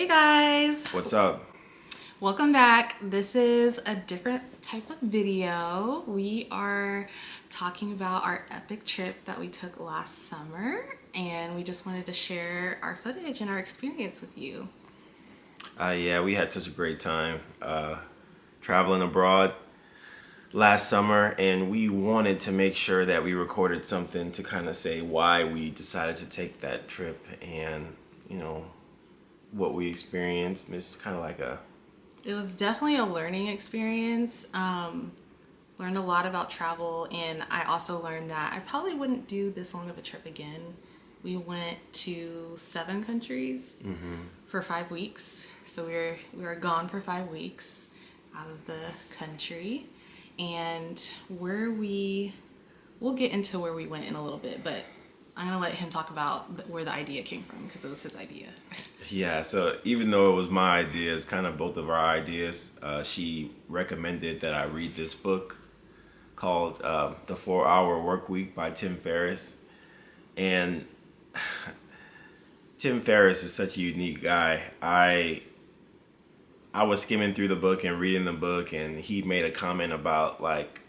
Hey guys, What's up? welcome back. This is a different type of video. We are talking about our epic trip that we took last summer, and we just wanted to share our footage and our experience with you. Yeah, we had such a great time traveling abroad last summer, and we wanted to make sure that we recorded something to kind of say why we decided to take that trip and, what we experienced. This is kind of like a It was definitely a learning experience. Learned a lot about travel, and I also learned that I probably wouldn't do this long of a trip again. We went to 7 countries for 5 weeks, so we were gone for 5 weeks out of the country, and we'll get into where we went in a little bit, but I'm gonna let him talk about where the idea came from because it was his idea. Yeah, so even though it was my idea, it's kind of both of our ideas. She recommended that I read this book called The 4-Hour Work Week by Tim Ferriss. And Tim Ferriss is such a unique guy. I was skimming through the book and reading the book, and he made a comment about, like,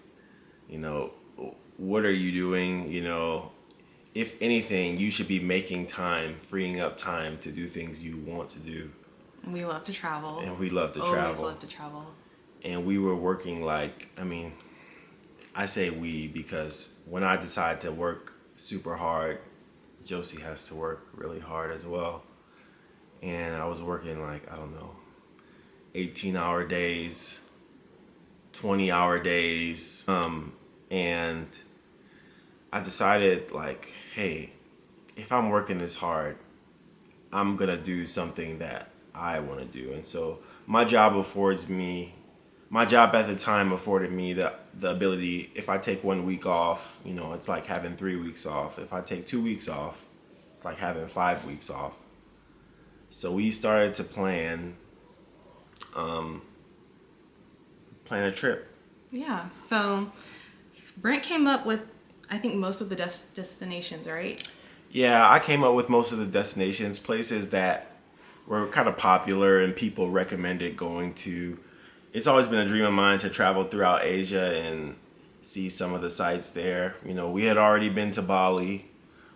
what are you doing? If anything, you should be making time, freeing up time to do things you want to do. And we love to travel. And we love to Always travel. love to travel. And we were working I say we because when I decide to work super hard, Josie has to work really hard as well. And I was working 18-hour days, 20-hour days. And I decided, hey, if I'm working this hard, I'm going to do something that I want to do. And so my job at the time afforded me the ability, if I take 1 week off, it's like having 3 weeks off. If I take 2 weeks off, it's like having 5 weeks off. So we started to plan a trip. Yeah, so Brent came up with, I think, most of the destinations, right? Yeah, I came up with most of the destinations, places that were kind of popular and people recommended going to. It's always been a dream of mine to travel throughout Asia and see some of the sites there. We had already been to Bali.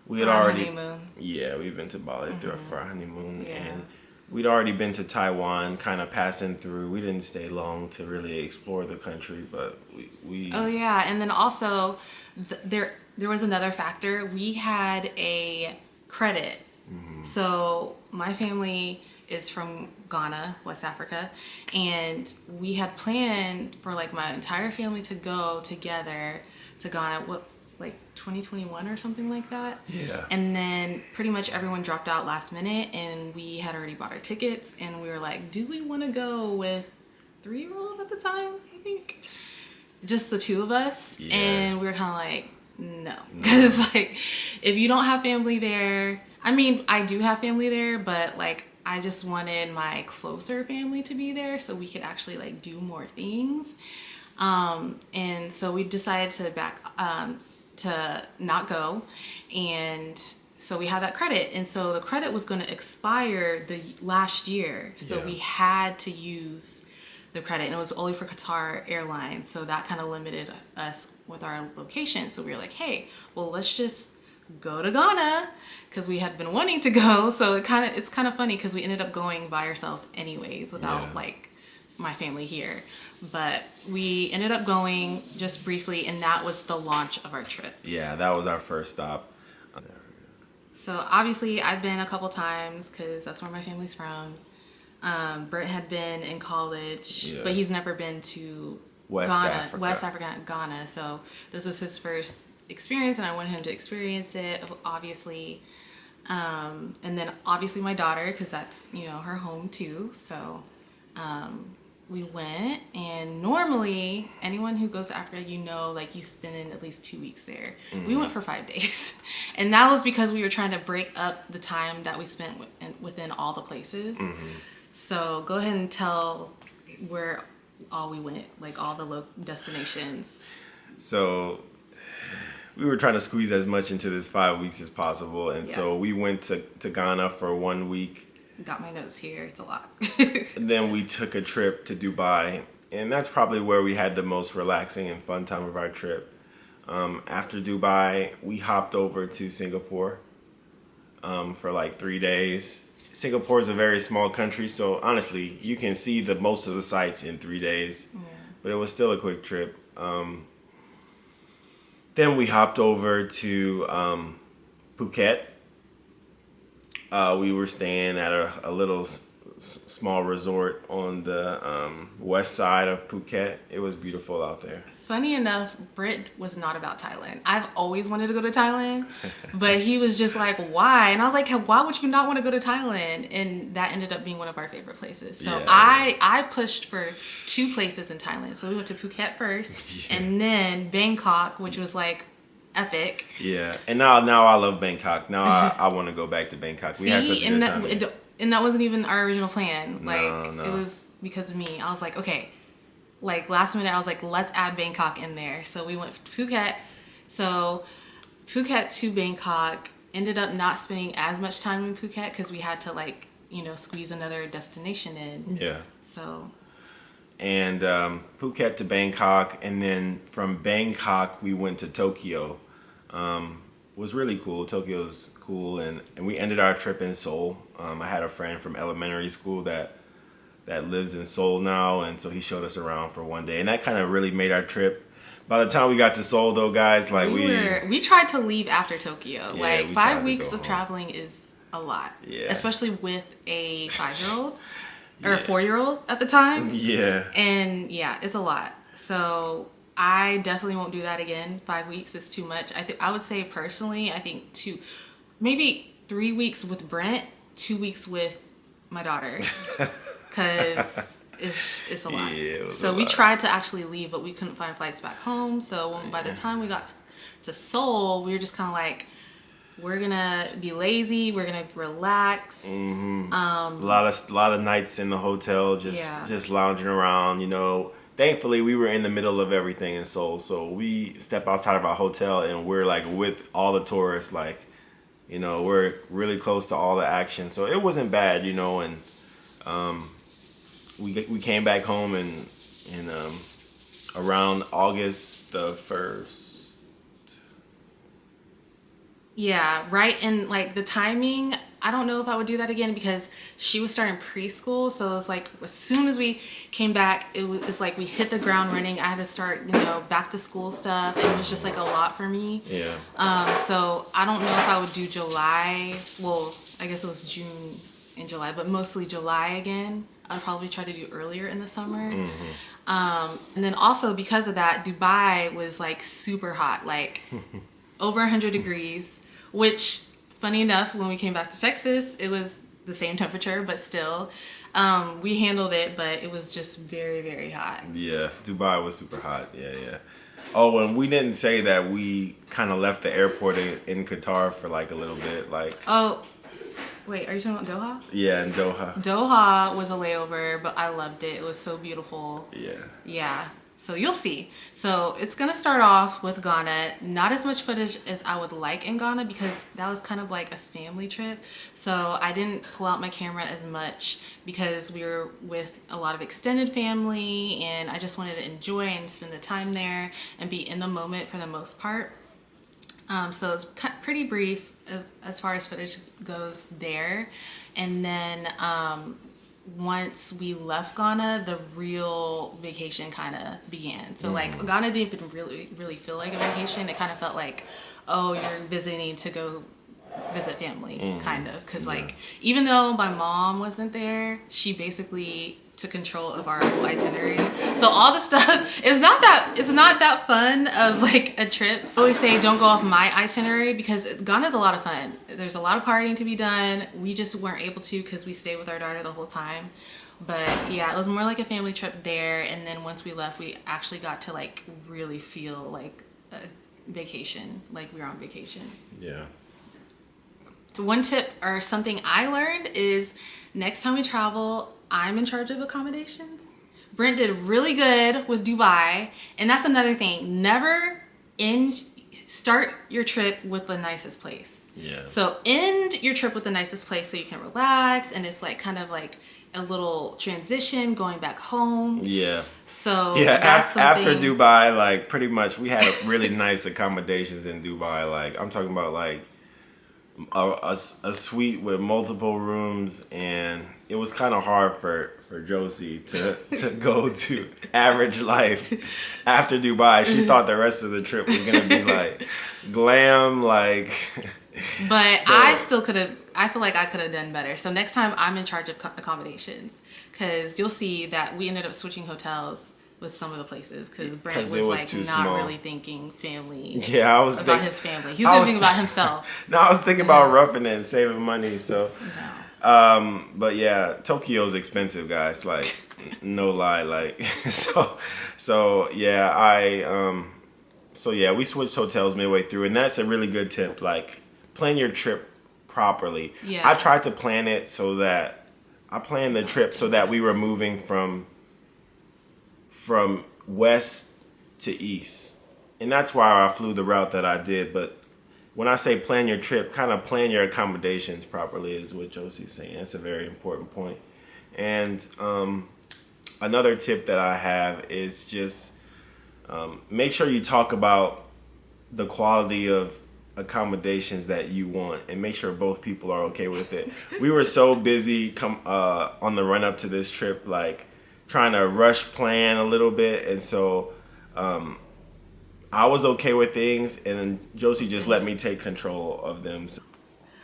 Honeymoon. Yeah, we've been to Bali for our honeymoon. Yeah. And we'd already been to Taiwan, kind of passing through. We didn't stay long to really explore the country, but we Oh yeah, and then also there was another factor. We had a credit. So my family is from Ghana, West Africa, and we had planned for my entire family to go together to Ghana. 2021 or something like that. Yeah. And then pretty much everyone dropped out last minute, and we had already bought our tickets, and we were like, do we want to go with 3-year-old at the time, I think? Just the 2 of us. Yeah. And we were kind of like, no. Because if you don't have family there, I mean, I do have family there, but I just wanted my closer family to be there so we could actually do more things. And so we decided to not go, and so we had that credit, and so the credit was going to expire the last year, so Yeah. we had to use the credit, and it was only for Qatar Airlines, so that kind of limited us with our location. So we were like, hey, well, let's just go to Ghana because we had been wanting to go. So it's kind of funny because we ended up going by ourselves anyways without my family here. But we ended up going just briefly, and that was the launch of our trip. Yeah, that was our first stop. So obviously I've been a couple times because that's where my family's from. Brent had been in college, but he's never been to West Africa, Ghana. So this was his first experience, and I wanted him to experience it, obviously. And then obviously my daughter, because that's, her home too. So we went, and normally anyone who goes to Africa, you spend in at least 2 weeks there. We went for 5 days, and that was because we were trying to break up the time that we spent within all the places. So go ahead and tell where all we went, all the destinations. So we were trying to squeeze as much into this 5 weeks as possible, and so we went to Ghana for 1 week. got my notes here. It's a lot. And then we took a trip to Dubai, and that's probably where we had the most relaxing and fun time of our trip. After Dubai, we hopped over to Singapore for like 3 days. Singapore is a very small country, so honestly, you can see the most of the sights in 3 days. Yeah. But it was still a quick trip. Then we hopped over to Phuket. We were staying at a little small resort on the west side of Phuket. It was beautiful out there. Funny enough, Britt was not about Thailand. I've always wanted to go to Thailand, but he was just like, why? And I was like, why would you not want to go to Thailand? And that ended up being one of our favorite places. So yeah. I pushed for 2 places in Thailand. So we went to Phuket first, and then Bangkok, which was like epic. Yeah, and now I love Bangkok. Now I want to go back to Bangkok. We had such a good time. And that wasn't even our original plan. Like, no. It was because of me. I was like, okay. Like, last minute, I was like, let's add Bangkok in there. So we went to Phuket. So Phuket to Bangkok, ended up not spending as much time in Phuket because we had to, like, squeeze another destination in. Yeah. So. And Phuket to Bangkok. And then from Bangkok, we went to Tokyo. Was really cool. Tokyo's cool. And we ended our trip in Seoul. I had a friend from elementary school that lives in Seoul now, and so he showed us around for one day, and that kind of really made our trip. By the time we got to Seoul, though, guys, like we tried to leave after Tokyo. Yeah, like 5 weeks of traveling is a lot, yeah, especially with a 5-year-old or a 4-year-old at the time. Yeah, and yeah, it's a lot. So I definitely won't do that again. 5 weeks is too much. I would say personally, I think maybe 3 weeks with Brent, 2 weeks with my daughter. Because it's a lot. Yeah, so we tried to actually leave, but we couldn't find flights back home. So by the time we got to Seoul, we were just kind of like, we're gonna be lazy. We're gonna relax. Mm-hmm. A lot of nights in the hotel, just lounging around. Thankfully, we were in the middle of everything in Seoul, so we step outside of our hotel and we're like with all the tourists. Like, we're really close to all the action, so it wasn't bad. And we came back home in around August the 1st. Yeah, right. And like the timing, I don't know if I would do that again because she was starting preschool. So it was like as soon as we came back, it's like we hit the ground running. I had to start, back to school stuff. It was just like a lot for me. Yeah. So I don't know if I would do July. Well, I guess it was June and July, but mostly July again. I'll probably try to do earlier in the summer. Mm-hmm. And then also because of that, Dubai was like super hot, like over 100 degrees, which funny enough, when we came back to Texas, it was the same temperature, but still we handled it, but it was just very, very hot. Yeah, Dubai was super hot. Yeah. Oh, and we didn't say that we kind of left the airport in Qatar for like a little bit. Oh, wait, are you talking about Doha? Yeah, in Doha. Doha was a layover, but I loved it. It was so beautiful. Yeah. So you'll see. So it's going to start off with Ghana. Not as much footage as I would like in Ghana because that was kind of like a family trip. So I didn't pull out my camera as much because we were with a lot of extended family and I just wanted to enjoy and spend the time there and be in the moment for the most part. So it's pretty brief as far as footage goes there. And then once we left Ghana, the real vacation kind of began. So like Ghana didn't even really feel like a vacation. It kind of felt like, oh, you're visiting to go visit family, kind of. Because like, even though my mom wasn't there, she basically took control of our whole itinerary. So all the stuff is not that fun of like a trip. So I always say don't go off my itinerary because Ghana's a lot of fun. There's a lot of partying to be done. We just weren't able to because we stayed with our daughter the whole time. But yeah, it was more like a family trip there. And then once we left, we actually got to like really feel like a vacation, like we were on vacation. Yeah. So one tip or something I learned is next time we travel, I'm in charge of accommodations. Brent did really good with Dubai. And that's another thing. Never start your trip with the nicest place. Yeah. So end your trip with the nicest place so you can relax, and it's like kind of like a little transition going back home. Yeah. So yeah, that's after Dubai, like pretty much we had really nice accommodations in Dubai. Like I'm talking about like a suite with multiple rooms, and it was kind of hard for Josie to go to average life after Dubai. She thought the rest of the trip was gonna be like glam, like. But so, I feel like I could have done better. So next time I'm in charge of accommodations, because you'll see that we ended up switching hotels with some of the places because Brent was like not small. Really thinking family. Yeah, I was about his family. He's thinking about himself. No, I was thinking about roughing it and saving money. So, but yeah, Tokyo's expensive, guys. Like, no lie. Like, so yeah, so yeah, we switched hotels midway through, and that's a really good tip. Like, plan your trip properly. Yeah. I tried to plan it so that I planned the trip so that we were moving from west to east, and that's why I flew the route that I did. But when I say plan your trip, kind of plan your accommodations properly is what Josie's saying. That's a very important point. And another tip that I have is just make sure you talk about the quality of accommodations that you want, and make sure both people are okay with it. We were so busy on the run up to this trip, like trying to rush plan a little bit, and so I was okay with things, and Josie just let me take control of them. So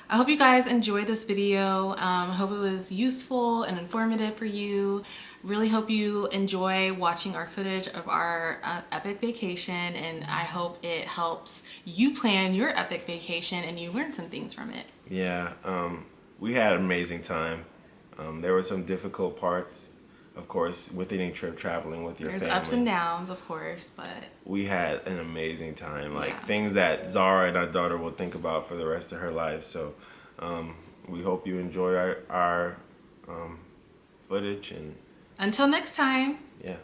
I hope you guys enjoyed this video. I hope it was useful and informative for you. Really hope you enjoy watching our footage of our epic vacation, and I hope it helps you plan your epic vacation and you learn some things from it. Yeah, we had an amazing time. There were some difficult parts, of course, with any trip traveling with your family. There's ups and downs, of course, but we had an amazing time. Like things that Zara and our daughter will think about for the rest of her life. So we hope you enjoy our footage, and until next time. Yeah.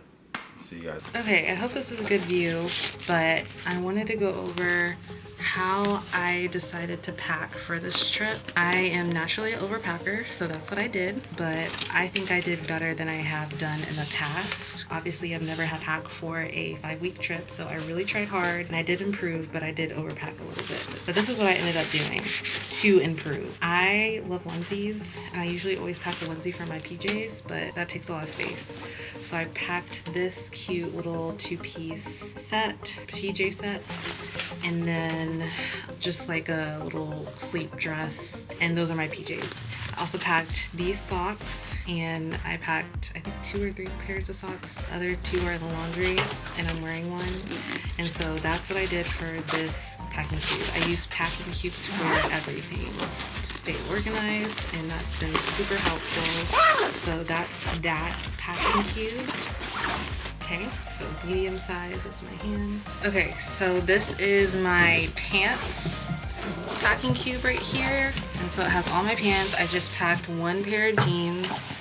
See you guys. Okay, I hope this is a good view, but I wanted to go over how I decided to pack for this trip. I am naturally an overpacker, so that's what I did, but I think I did better than I have done in the past. Obviously, I've never had to pack for a 5-week trip, so I really tried hard, and I did improve, but I did overpack a little bit. But this is what I ended up doing to improve. I love onesies, and I usually always pack a onesie for my PJs, but that takes a lot of space. So I packed this cute little 2-piece set, PJ set, and then just like a little sleep dress, and those are my PJs. I also packed these socks, and I packed I think 2 or 3 pairs of socks. The other 2 are in the laundry, and I'm wearing one. And so that's what I did for this packing cube. I use packing cubes for everything to stay organized, and that's been super helpful. So that's that packing cube. Okay, so medium size is my hand. Okay, so this is my pants packing cube right here. And so it has all my pants. I just packed 1 pair of jeans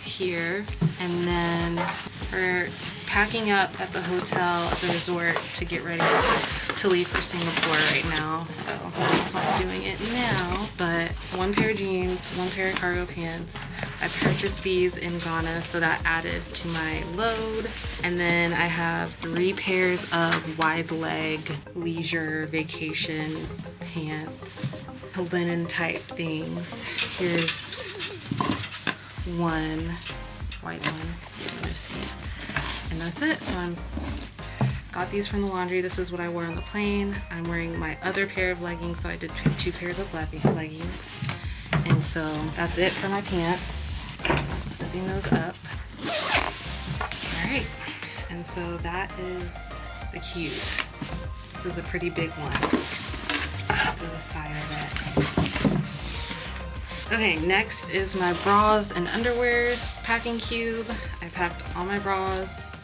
here. And then for packing up at the hotel at the resort to get ready to leave for Singapore right now. So that's why I'm doing it now. But 1 pair of jeans, 1 pair of cargo pants. I purchased these in Ghana, so that added to my load. And then I have 3 pairs of wide leg leisure vacation pants, linen type things. Here's 1 white one, if you want to see. And that's it. So I'm got these from the laundry. This is what I wore on the plane. I'm wearing my other pair of leggings, so I did 2 pairs of leggings. And so that's it for my pants. Just zipping those up. Alright, and so that is the cube. This is a pretty big one. So the side of it. Okay, next is my bras and underwears packing cube. I packed all my bras,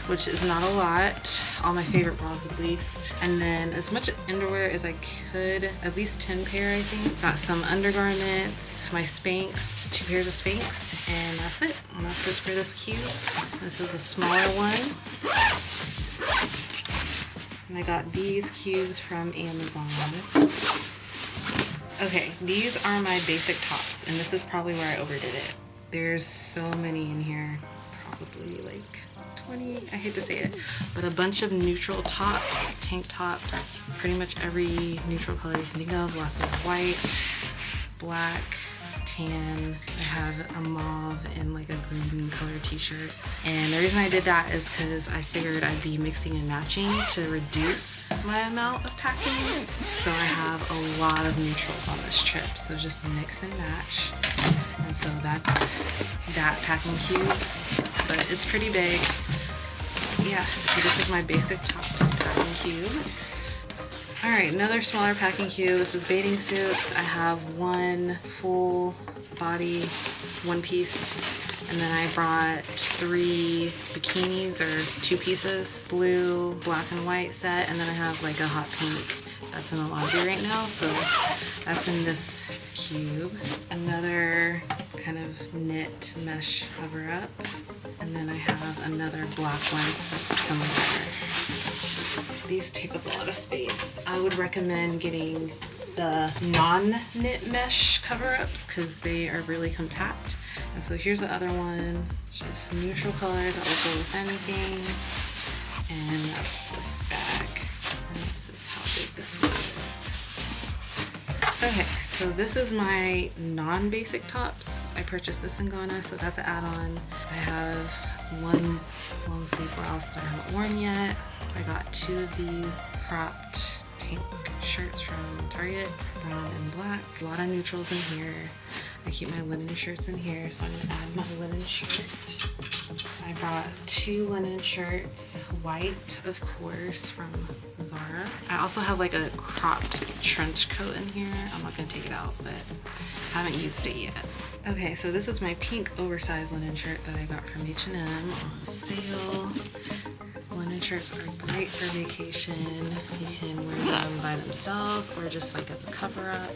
which is not a lot, all my favorite bras at least, and then as much underwear as I could, at least 10 pair I think. Got some undergarments, my Spanx, 2 pairs of Spanx, and that's it. And that's it for this cube. This is a smaller one. And I got these cubes from Amazon. Okay, these are my basic tops, and this is probably where I overdid it. There's so many in here, probably like 20, I hate to say it, but a bunch of neutral tops, tank tops, pretty much every neutral color you can think of, lots of white, black, tan. I have a mauve and like a green color t-shirt. And the reason I did that is because I figured I'd be mixing and matching to reduce my amount of packing. So I have a lot of neutrals on this trip. So just mix and match. And so that's that packing cube, but it's pretty big. Yeah, so this is my basic tops packing cube. All right, another smaller packing cube. This is bathing suits. I have one full body, one piece, and then I brought 3 bikinis or 2 pieces, blue, black and white set, and then I have like a hot pink that's in the laundry right now, so that's in this cube. Another kind of knit mesh cover up, and then I have another black one that's similar. These take up a lot of space. I would recommend getting the non-knit mesh cover-ups because they are really compact. And so here's the other one, just neutral colors that will go with anything. And that's this bag. And this is how big this one is. Okay, so this is my non-basic tops. I purchased this in Ghana, so that's an add-on. I have one long sleeve blouse that I haven't worn yet. I got 2 of these cropped tank shirts from Target, brown and black. A lot of neutrals in here. I keep my linen shirts in here, so I'm gonna add my linen shirt. I brought 2 linen shirts, white, of course, from Zara. I also have like a cropped trench coat in here. I'm not gonna take it out, but I haven't used it yet. Okay, so this is my pink oversized linen shirt that I got from H&M on sale. Linen shirts are great for vacation. You can wear them by themselves or just like as a cover up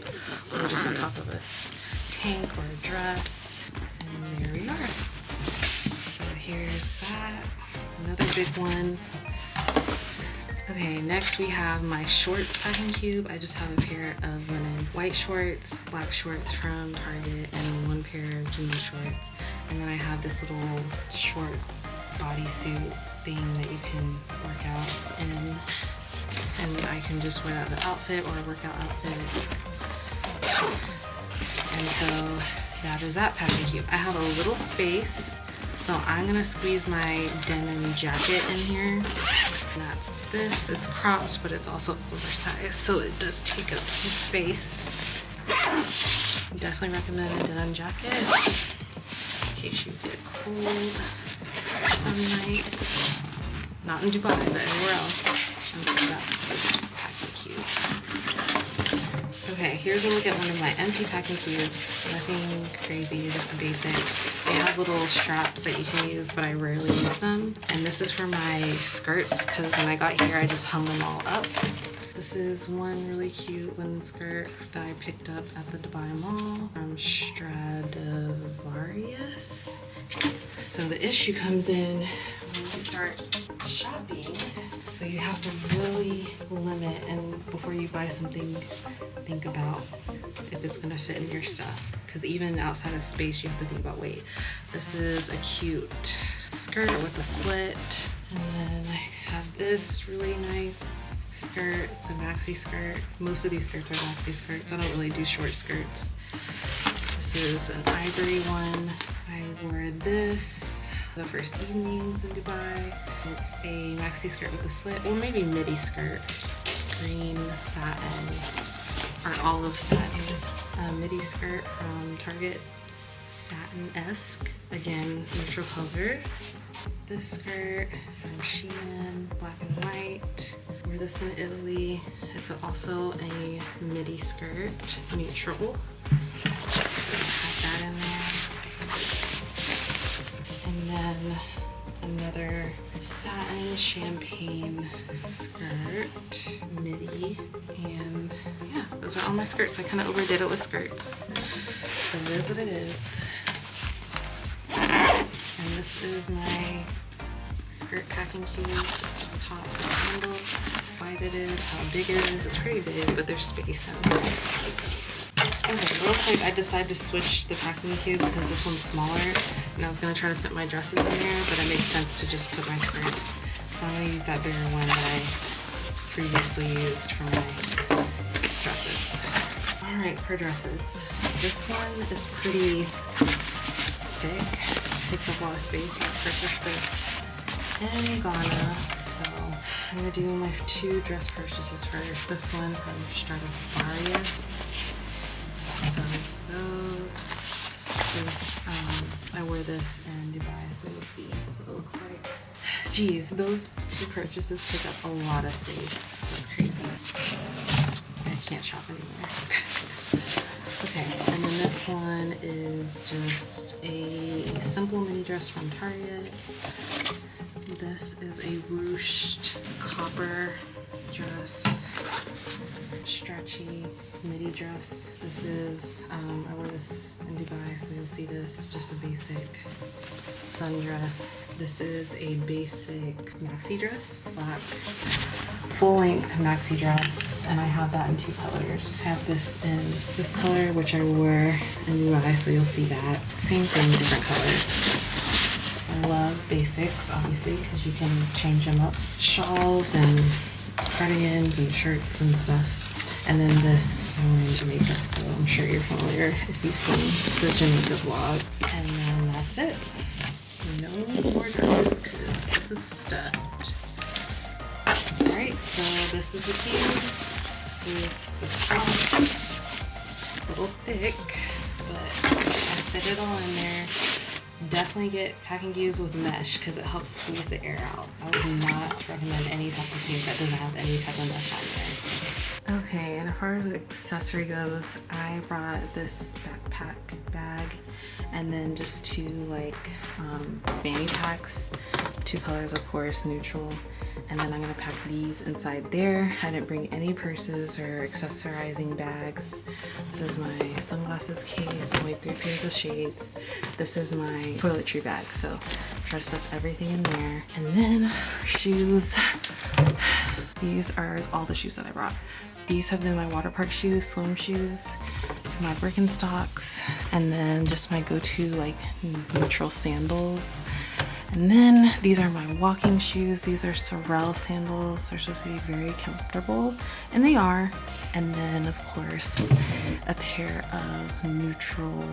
or just on top of a tank or a dress. And there we are. So here's that. Another big one. Okay, next we have my shorts packing cube. I just have a pair of linen white shorts, black shorts from Target, and 1 pair of jean shorts. And then I have this little shorts bodysuit thing that you can work out in. And I can just wear that as an outfit or a workout outfit. And so that is that packing cube. I have a little space, so I'm gonna squeeze my denim jacket in here. And that's this. It's cropped, but it's also oversized, so it does take up some space. Definitely recommend a denim jacket in case you get cold some nights. Not in Dubai, but everywhere else. And so that's this packing cube. Okay, here's a look at one of my empty packing cubes. Nothing crazy, just basic. They have little straps that you can use, but I rarely use them. And this is for my skirts, because when I got here, I just hung them all up. This is one really cute linen skirt that I picked up at the Dubai Mall from Stradivarius. So the issue comes in when you start shopping. So you have to really limit, and before you buy something, think about if it's gonna fit in your stuff. Because even outside of space, you have to think about weight. This is a cute skirt with a slit. And then I have this really nice skirt. It's a maxi skirt. Most of these skirts are maxi skirts. I don't really do short skirts. This is an ivory one. I wore this the first evenings in Dubai. It's a maxi skirt with a slit, or maybe midi skirt. Green satin, or olive satin. Midi skirt from Target. It's satin-esque. Again, neutral color. This skirt from Shein, black and white. Wore this in Italy. It's also a midi skirt, neutral. So I have that in there. And then another satin champagne skirt, midi, and yeah, those are all my skirts. I kind of overdid it with skirts, but it is what it is. And this is my skirt packing cube. Just on top of the handle, how wide it is, how big it is. It's pretty big, but there's space in there. So Okay, real quick, I decided to switch the packing cube because this one's smaller, and I was gonna try to fit my dresses in there, but it makes sense to just put my skirts. So I'm gonna use that bigger one that I previously used for my dresses. All right, for dresses. This one is pretty thick, takes up a lot of space. I purchased this in Ghana, so I'm gonna do my 2 dress purchases first. This one from Stradivarius. So those, I wear this in Dubai, so you'll see what it looks like. Geez, those 2 purchases take up a lot of space. That's crazy. I can't shop anymore. Okay, and then this one is just a simple mini dress from Target. This is a ruched copper dress, stretchy midi dress. This is, I wore this in Dubai, so you'll see this, just a basic sundress. This is a basic maxi dress, black, full-length maxi dress, and I have that in 2 colors. I have this in this color, which I wore in Dubai, so you'll see that. Same thing, different color. I love basics, obviously, because you can change them up. Shawls and cardigans and shirts and stuff. And then this, I wore in Jamaica, so I'm sure you're familiar if you've seen the Jamaica vlog. And then that's it. No more dresses, because this is stuffed. Alright, so this is the cube. This is the top. A little thick, but I fit it all in there. Definitely get packing cubes with mesh because it helps squeeze the air out. I would not recommend any type of cube that doesn't have any type of mesh on there. Okay, and as far as accessory goes, I brought this backpack bag and then just 2 like fanny packs, 2 colors of course, neutral. And then I'm gonna pack these inside there. I didn't bring any purses or accessorizing bags. This is my sunglasses case, my 3 pairs of shades. This is my toiletry bag, so try to stuff everything in there. And then for shoes, these are all the shoes that I brought. These have been my water park shoes, swim shoes, my Birkenstocks, and then just my go-to like neutral sandals. And then these are my walking shoes. These are Sorel sandals. They're supposed to be very comfortable, and they are. And then of course, a pair of neutral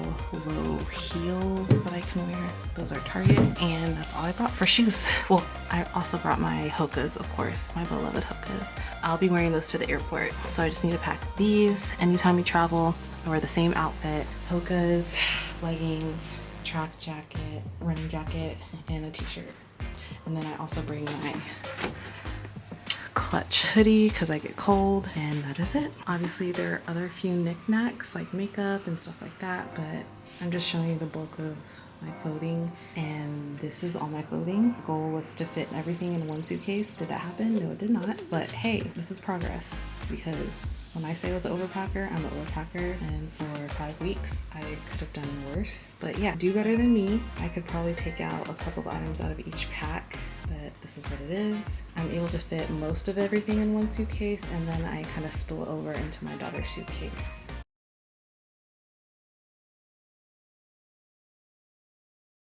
low heels that I can wear. Those are Target, and that's all I brought for shoes. Well, I also brought my Hokas, of course, my beloved Hokas. I'll be wearing those to the airport, so I just need to pack these. Anytime we travel, I wear the same outfit. Hokas, leggings, track jacket, running jacket, and a t-shirt. And then I also bring my clutch hoodie because I get cold, and that is it. Obviously there are other few knickknacks like makeup and stuff like that, but I'm just showing you the bulk of my clothing, and this is all my clothing. Goal was to fit everything in one suitcase. Did that happen? No, it did not. But hey, this is progress, because when I say I was an overpacker, I'm an overpacker, and for 5 weeks I could have done worse. But yeah, do better than me. I could probably take out a couple of items out of each pack, but this is what it is. I'm able to fit most of everything in one suitcase, and then I kind of spill over into my daughter's suitcase.